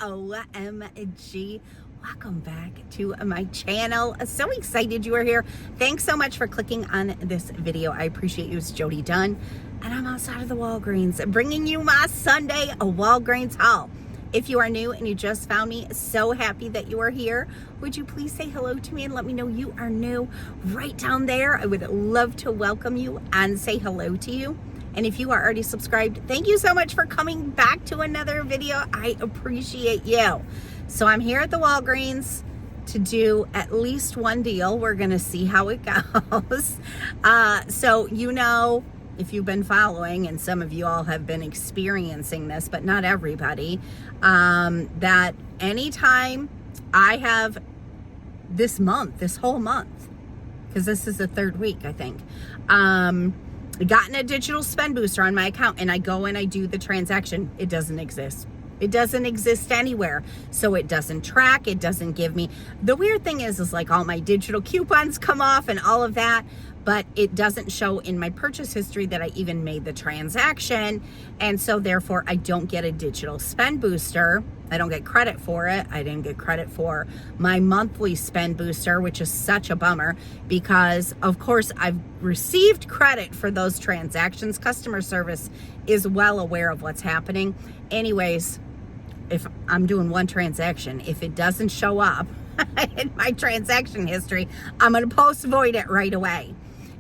OMG. Welcome back to my channel. So excited you are here. Thanks so much for clicking on this video. I appreciate you. It's Jody Dunn, and I'm outside of the Walgreens bringing you my Sunday Walgreens haul. If you are new and you just found me, so happy that you are here. Would you please say hello to me and let me know you are new right down there? I would love to welcome you and say hello to you. And if you are already subscribed, thank you so much for coming back to another video. I appreciate you. So I'm here at the Walgreens to do at least one deal. We're gonna see how it goes. So you know, if you've been following, and some of you all have been experiencing this, but not everybody, that anytime I have this whole month, because this is the third week, I think, gotten a digital spend booster on my account, and I go and I do the transaction, it doesn't exist. It doesn't exist anywhere. So it doesn't track, it doesn't give me. The weird thing is like all my digital coupons come off and all of that, but it doesn't show in my purchase history that I even made the transaction. And so therefore I don't get a digital spend booster. I don't get credit for it. I didn't get credit for my monthly spend booster, which is such a bummer because of course I've received credit for those transactions. Customer service is well aware of what's happening. Anyways, if I'm doing one transaction, if it doesn't show up in my transaction history, I'm going to post void it right away.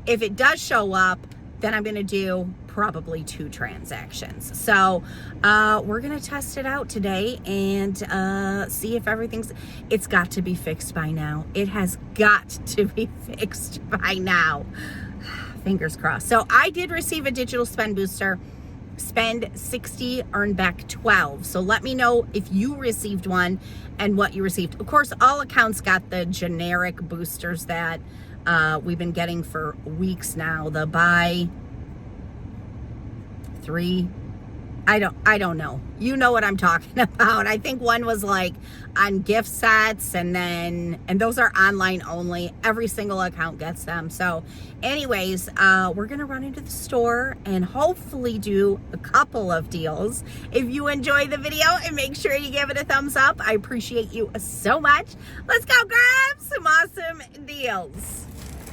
If it does show up, then I'm going to do probably 2 transactions. So we're going to test it out today and see if it's got to be fixed by now. It has got to be fixed by now. Fingers crossed. So I did receive a digital spend booster. Spend 60, earn back 12. So let me know if you received one and what you received. Of course, all accounts got the generic boosters that we've been getting for weeks now. The buy 3. I don't know. You know what I'm talking about. I think one was like on gift sets and those are online only. Every single account gets them. So anyways, we're going to run into the store and hopefully do a couple of deals. If you enjoy the video, and make sure you give it a thumbs up. I appreciate you so much. Let's go grab some awesome deals.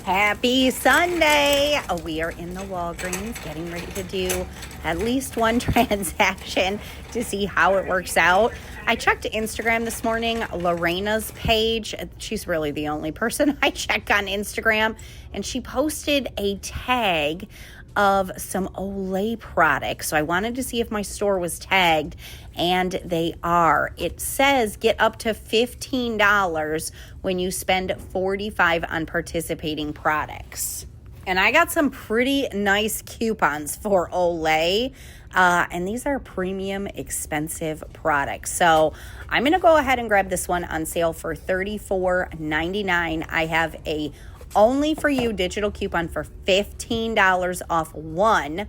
Happy Sunday. We are in the Walgreens getting ready to do at least one transaction to see how it works out. I checked Instagram this morning, Lorena's page. She's really the only person I check on Instagram. And she posted a tag of some Olay products. So I wanted to see if my store was tagged, and they are. It says get up to $15 when you spend $45 on participating products. And I got some pretty nice coupons for Olay. And these are premium expensive products. So I'm going to go ahead and grab this one on sale for $34.99. I have a only for you digital coupon for $15 off one.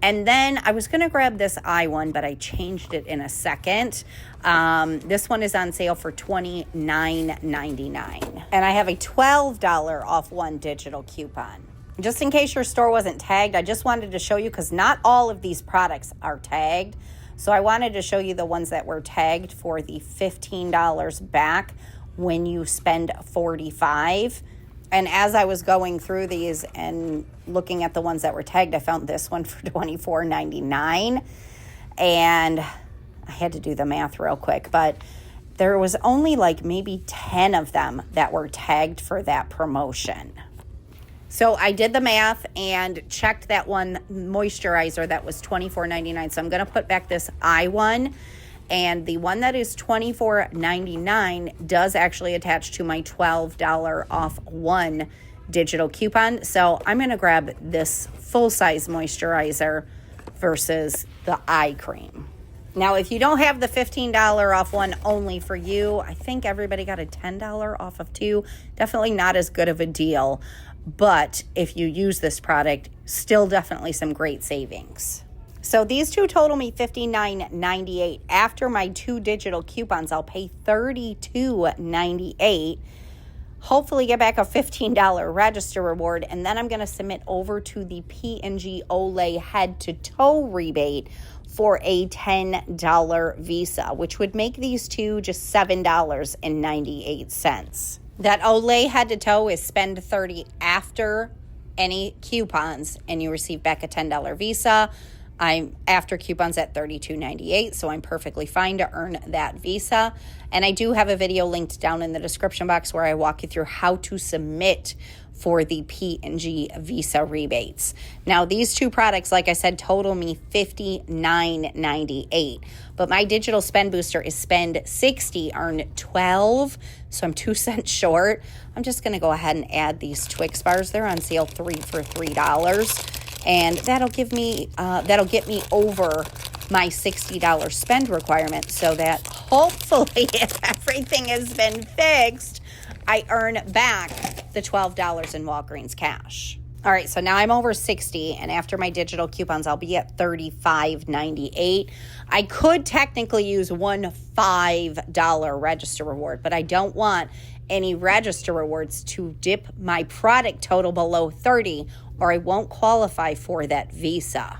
And then I was going to grab this one, but I changed it in a second. This one is on sale for $29.99. And I have a $12 off one digital coupon. Just in case your store wasn't tagged, I just wanted to show you because not all of these products are tagged. So I wanted to show you the ones that were tagged for the $15 back when you spend $45. And as I was going through these and looking at the ones that were tagged, I found this one for $24.99. And I had to do the math real quick, but there was only like maybe 10 of them that were tagged for that promotion. So I did the math and checked that one moisturizer that was $24.99. So I'm going to put back this one. And the one that is $24.99 does actually attach to my $12 off one digital coupon. So I'm going to grab this full-size moisturizer versus the eye cream. Now, if you don't have the $15 off one only for you, I think everybody got a $10 off of 2. Definitely not as good of a deal. But if you use this product, still definitely some great savings. So these two total me $59.98. After my 2 digital coupons, I'll pay $32.98. Hopefully get back a $15 register reward, and then I'm going to submit over to the P&g Olay head-to-toe rebate for a $10 Visa, which would make these two just $7.98. That Olay head to toe is spend $30 after any coupons, and you receive back a $10 Visa. I'm after coupons at $32.98, so I'm perfectly fine to earn that Visa. And I do have a video linked down in the description box where I walk you through how to submit for the P&g Visa rebates. Now, these two products, like I said, total me $59.98. But my digital spend booster is spend 60, earn 12, so I'm 2 cents short. I'm just going to go ahead and add these Twix bars. They're on sale 3 for $3. And that'll get me over my $60 spend requirement, so that hopefully, if everything has been fixed, I earn back the $12 in Walgreens cash. All right, so now I'm over 60, and after my digital coupons, I'll be at $35.98. I could technically use one $5 register reward, but I don't want any register rewards to dip my product total below 30, or I won't qualify for that Visa.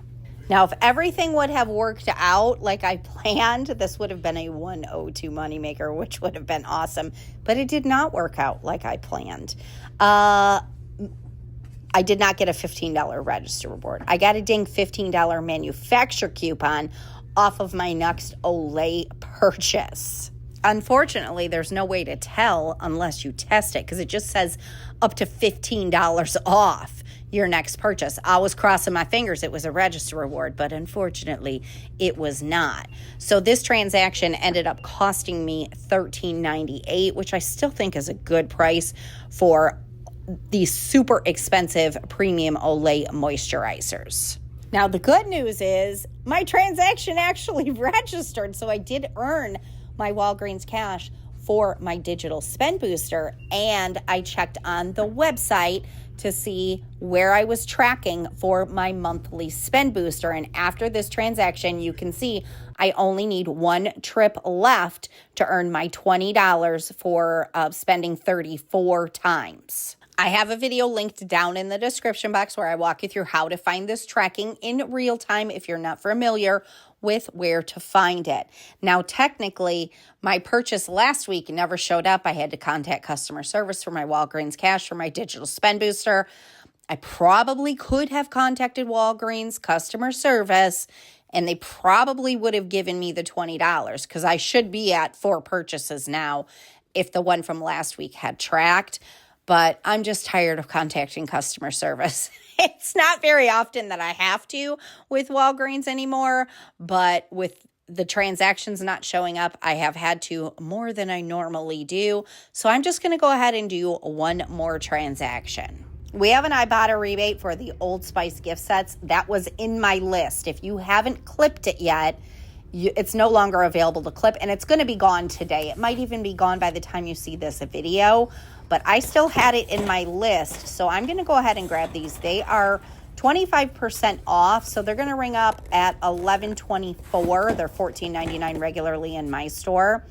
Now, if everything would have worked out like I planned, this would have been a 102 moneymaker, which would have been awesome. But it did not work out like I planned. I did not get a $15 register reward. I got a ding $15 manufacturer coupon off of my next Olay purchase. Unfortunately, there's no way to tell unless you test it, because it just says up to $15 off your next purchase. I was crossing my fingers it was a register reward, but unfortunately it was not. So this transaction ended up costing me $13.98, which I still think is a good price for these super expensive premium Olay moisturizers. Now, the good news is my transaction actually registered, so I did earn my Walgreens cash for my digital spend booster, and I checked on the website to see where I was tracking for my monthly spend booster. And after this transaction, you can see I only need one trip left to earn my $20 for spending 34 times. I have a video linked down in the description box where I walk you through how to find this tracking in real time if you're not familiar with where to find it. Now, technically, my purchase last week never showed up. I had to contact customer service for my Walgreens cash for my digital spend booster. I probably could have contacted Walgreens customer service, and they probably would have given me the $20, because I should be at 4 purchases now if the one from last week had tracked. But I'm just tired of contacting customer service. It's not very often that I have to with Walgreens anymore, but with the transactions not showing up, I have had to more than I normally do. So I'm just going to go ahead and do one more transaction. We have an IBOTTA rebate for the Old Spice gift sets. That was in my list. If you haven't clipped it yet, it's no longer available to clip, and it's going to be gone today. It might even be gone by the time you see this video, but I still had it in my list, so I'm going to go ahead and grab these. They are 25% off, so they're going to ring up at $11.24. They're $14.99 regularly in my store.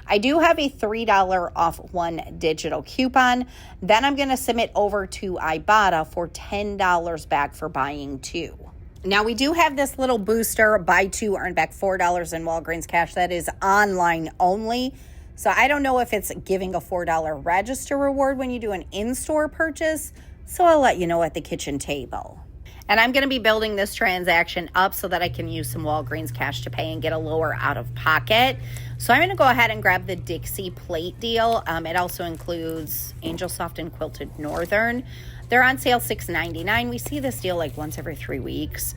I do have a $3 off one digital coupon. Then I'm going to submit over to IBOTTA for $10 back for buying 2. Now, we do have this little booster, buy 2, earn back $4 in Walgreens cash. That is online only. So I don't know if it's giving a $4 register reward when you do an in-store purchase. So I'll let you know at the kitchen table. And I'm going to be building this transaction up so that I can use some Walgreens cash to pay and get a lower out-of-pocket. So I'm going to go ahead and grab the Dixie plate deal. It also includes Angel Soft and Quilted Northern. They're on sale $6.99. We see this deal like once every 3 weeks.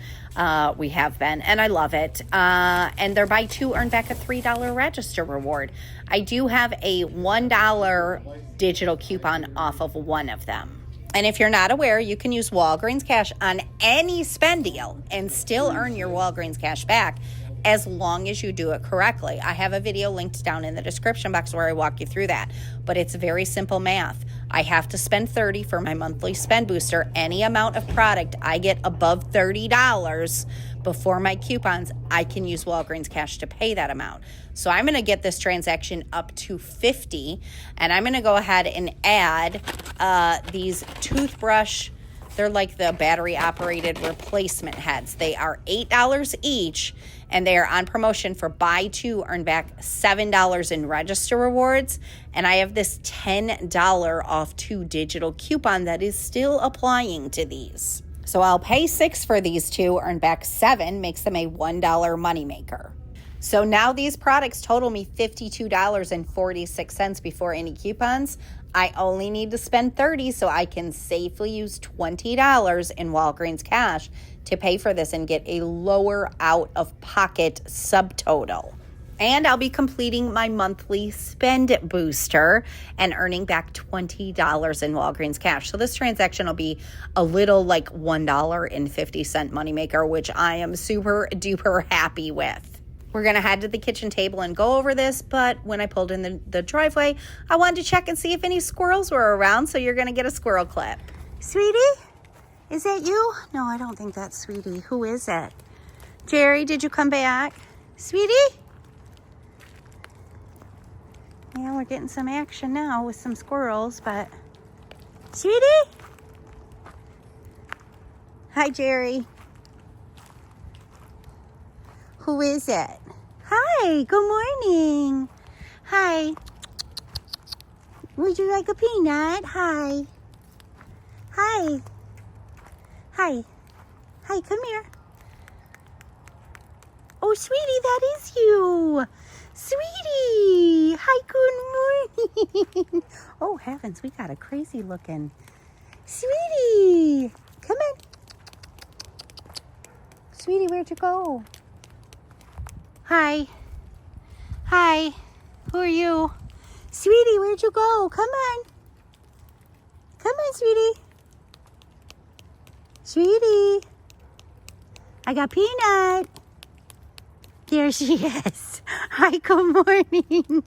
We have been, and I love it. And they're buy 2, earn back a $3 register reward. I do have a $1 digital coupon off of one of them. And if you're not aware, you can use Walgreens cash on any spend deal and still earn your Walgreens cash back as long as you do it correctly. I have a video linked down in the description box where I walk you through that. But it's very simple math. I have to spend $30 for my monthly spend booster. Any amount of product I get above $30 before my coupons, I can use Walgreens cash to pay that amount. So I'm going to get this transaction up to $50, and I'm going to go ahead and add these toothbrush They're like the battery operated replacement heads. They are $8 each, and they are on promotion for buy two, earn back $7 in register rewards. And I have this $10 off two digital coupon that is still applying to these. So I'll pay $6 for these two, earn back $7, makes them a $1 moneymaker. So now these products total me $52.46 before any coupons. I only need to spend $30 so I can safely use $20 in Walgreens cash to pay for this and get a lower out-of-pocket subtotal. And I'll be completing my monthly spend booster and earning back $20 in Walgreens cash. So this transaction will be a little like $1.50 moneymaker, which I am super duper happy with. We're going to head to the kitchen table and go over this, but when I pulled in the driveway, I wanted to check and see if any squirrels were around, so you're going to get a squirrel clip. Sweetie? Is that you? No, I don't think that's Sweetie. Who is it? Jerry, did you come back? Sweetie? Yeah, we're getting some action now with some squirrels, but... Sweetie? Hi, Jerry. Who is it? Hi, good morning. Hi. Would you like a peanut? Hi. Hi. Hi. Hi, come here. Oh, sweetie, that is you. Sweetie. Hi, good morning. Oh, heavens, we got a crazy looking. Sweetie, come in. Sweetie, where'd you go? Hi. Hi. Who are you? Sweetie, where'd you go? Come on. Come on, sweetie. Sweetie. I got Peanut. There she is. Hi, good morning.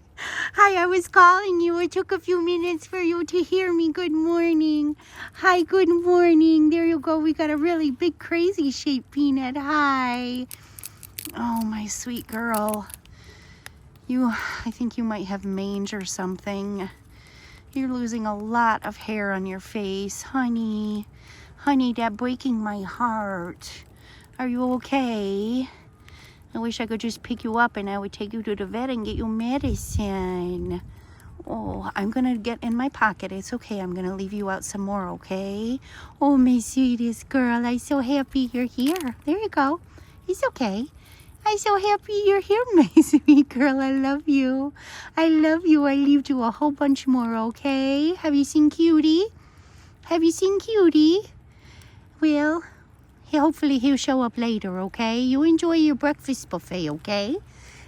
Hi, I was calling you. It took a few minutes for you to hear me. Good morning. Hi, good morning. There you go. We got a really big, crazy shaped Peanut. Hi. Oh, my sweet girl. I think you might have mange or something. You're losing a lot of hair on your face. Honey, that breaking my heart. Are you okay? I wish I could just pick you up and I would take you to the vet and get you medicine. Oh, I'm going to get in my pocket. It's okay. I'm going to leave you out some more, okay? Oh, my sweetest girl. I'm so happy you're here. There you go. It's okay. I'm so happy you're here, my sweet girl. I love you. I love you. I leave you a whole bunch more, okay? Have you seen Cutie? Have you seen Cutie? Well, hopefully he'll show up later, okay? You enjoy your breakfast buffet, okay?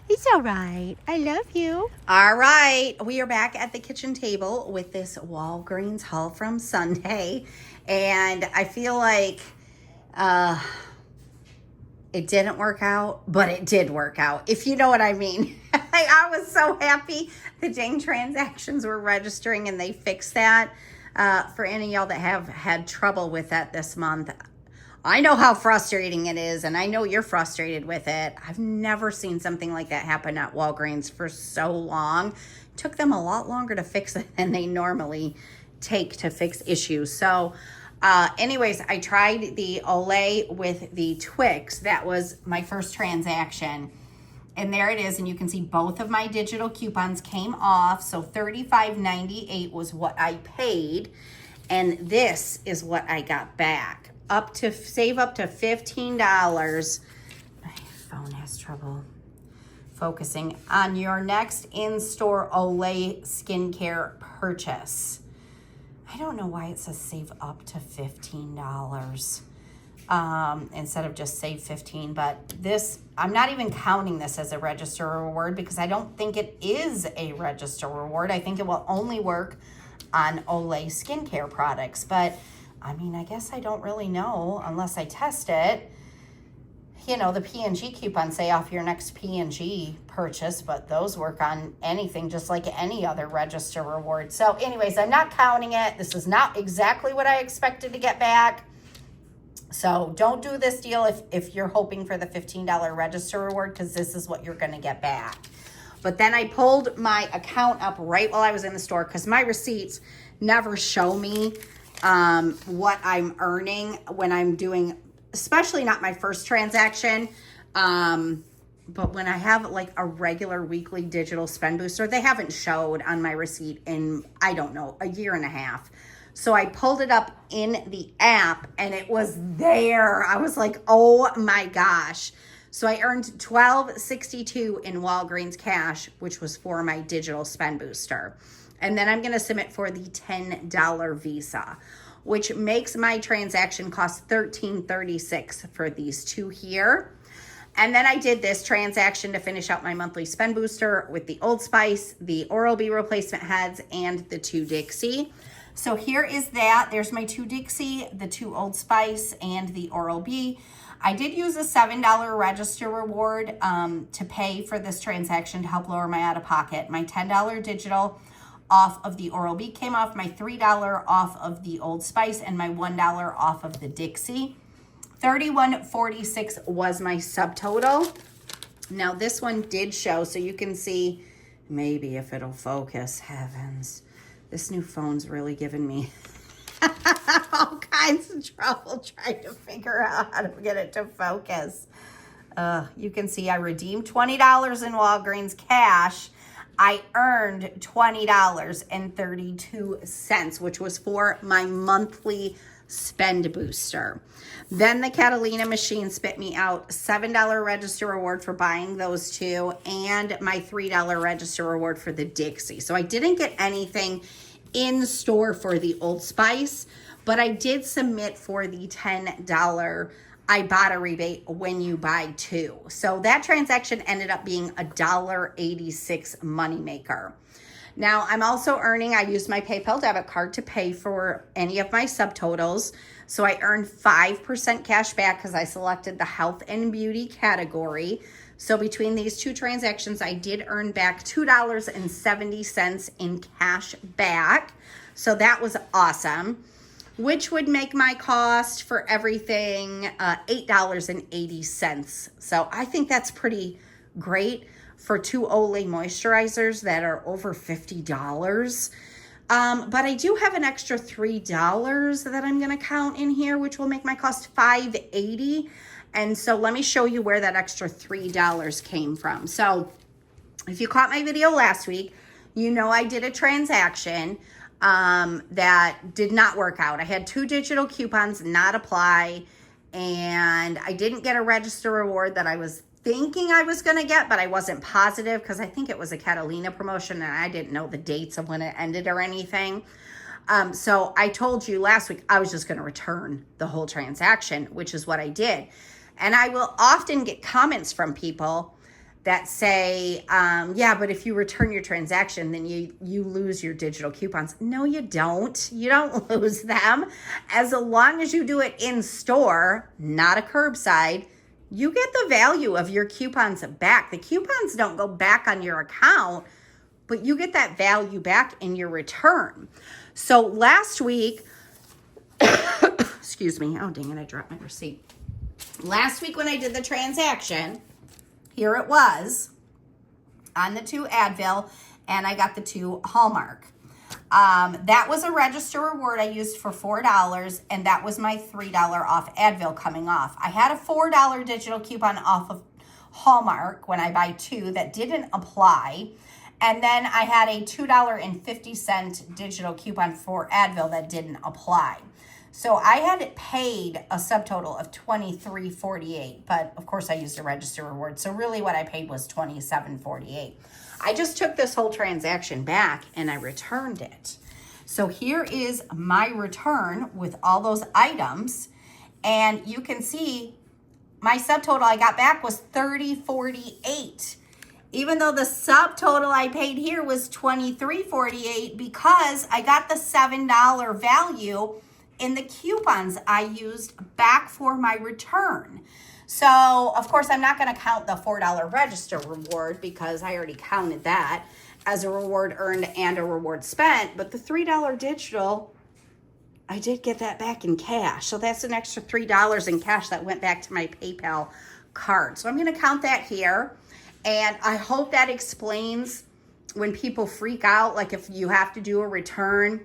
It's all right. I love you. All right. We are back at the kitchen table with this Walgreens haul from Sunday. And I feel like... it didn't work out, but it did work out, if you know what I mean. I was so happy the dang transactions were registering and they fixed that. For any of y'all that have had trouble with that this month, I know how frustrating it is, and I know you're frustrated with it. I've never seen something like that happen at Walgreens for so long. It took them a lot longer to fix it than they normally take to fix issues. So anyways, I tried the Olay with the Twix. That was my first transaction. And there it is. And you can see both of my digital coupons came off. So $35.98 was what I paid. And this is what I got back. Save up to $15. My phone has trouble focusing on your next in-store Olay skincare purchase. I don't know why it says save up to $15 instead of just save 15, but this, I'm not even counting this as a register reward because I don't think it is a register reward. I think it will only work on Olay skincare products, but I mean, I guess I don't really know unless I test it. You know, the P&g coupons say off your next P&g purchase, but those work on anything just like any other register reward. So anyways, I'm not counting it. This is not exactly what I expected to get back. So don't do this deal if you're hoping for the $15 register reward, because this is what you're going to get back. But then I pulled my account up right while I was in the store because my receipts never show me what I'm earning when I'm doing, especially not my first transaction, but when I have like a regular weekly digital spend booster, they haven't showed on my receipt in, I don't know, a year and a half. So I pulled it up in the app and it was there. I was like, oh my gosh. So I earned $12.62 in Walgreens cash, which was for my digital spend booster. And then I'm going to submit for the $10 Visa, which makes my transaction cost $13.36 for these two here. And then I did this transaction to finish out my monthly spend booster with the Old Spice, the Oral-B replacement heads, and the 2 Dixie. So here is that. There's my 2 Dixie, the 2 Old Spice, and the Oral-B. I did use a $7 register reward to pay for this transaction to help lower my out-of-pocket. My $10 digital off of the Oral-B came off, my $3 off of the Old Spice, and my $1 off of the Dixie. $31.46 was my subtotal. Now this one did show, so you can see, maybe if it'll focus, heavens. This new phone's really giving me all kinds of trouble trying to figure out how to get it to focus. You can see I redeemed $20 in Walgreens cash. I earned $20.32, which was for my monthly spend booster. Then the Catalina machine spit me out $7 register reward for buying those two and my $3 register reward for the Dixie. So I didn't get anything in store for the Old Spice, but I did submit for the $10 IBOTTA rebate when you buy two. So that transaction ended up being a $1.86 moneymaker. Now I'm also earning, I used my PayPal debit card to pay for any of my subtotals. So I earned 5% cash back because I selected the health and beauty category. So between these two transactions, I did earn back $2.70 in cash back. So that was awesome, which would make my cost for everything $8.80. So I think that's pretty great for two Olay moisturizers that are over $50. But I do have an extra $3 that I'm going to count in here, which will make my cost $5.80. And so let me show you where that extra $3 came from. So if you caught my video last week, you know I did a transaction that did not work out. I had 2 digital coupons not apply, and I didn't get a register reward that I was thinking I was going to get, but I wasn't positive because I think it was a Catalina promotion and I didn't know the dates of when it ended or anything. So I told you last week I was just going to return the whole transaction, which is what I did. And I will often get comments from people that say, yeah, but if you return your transaction, then you lose your digital coupons. No, you don't. You don't lose them. As long as you do it in store, not a curbside, you get the value of your coupons back. The coupons don't go back on your account, but you get that value back in your return. So last week, excuse me, oh dang it, I dropped my receipt. Last week when I did the transaction, here it was on the 2 Advil, and I got the 2 Hallmark. That was a register reward I used for $4, and that was my $3 off Advil coming off. I had a $4 digital coupon off of Hallmark when I buy 2 that didn't apply. And then I had a $2.50 digital coupon for Advil that didn't apply. So I had paid a subtotal of $23.48, but of course I used a register reward. So really what I paid was $27.48. I just took this whole transaction back and I returned it. So here is my return with all those items. And you can see my subtotal I got back was $30.48. Even though the subtotal I paid here was $23.48 because I got the $7 value in the coupons I used back for my return. So, of course, I'm not going to count the $4 register reward because I already counted that as a reward earned and a reward spent. But the $3 digital, I did get that back in cash. So that's an extra $3 in cash that went back to my PayPal card. So I'm going to count that here. And I hope that explains when people freak out, like if you have to do a return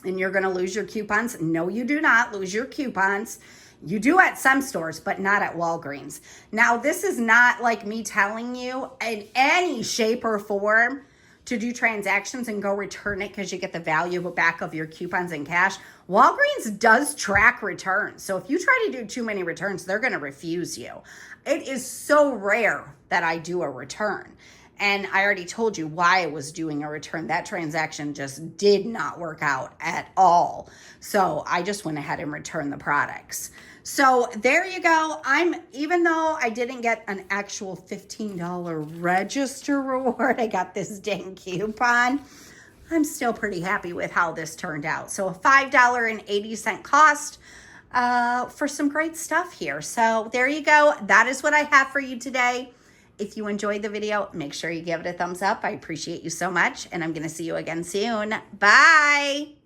and you're going to lose your coupons. No, you do not lose your coupons. You do at some stores, but not at Walgreens. Now, this is not like me telling you in any shape or form to do transactions and go return it because you get the value back of your coupons in cash. Walgreens does track returns. So if you try to do too many returns, they're going to refuse you. It is so rare that I do a return. And I already told you why I was doing a return. That transaction just did not work out at all. So I just went ahead and returned the products. So there you go. Even though I didn't get an actual $15 register reward, I got this dang coupon. I'm still pretty happy with how this turned out. So a $5.80 cost for some great stuff here. So there you go. That is what I have for you today. If you enjoyed the video, make sure you give it a thumbs up. I appreciate you so much, and I'm going to see you again soon. Bye.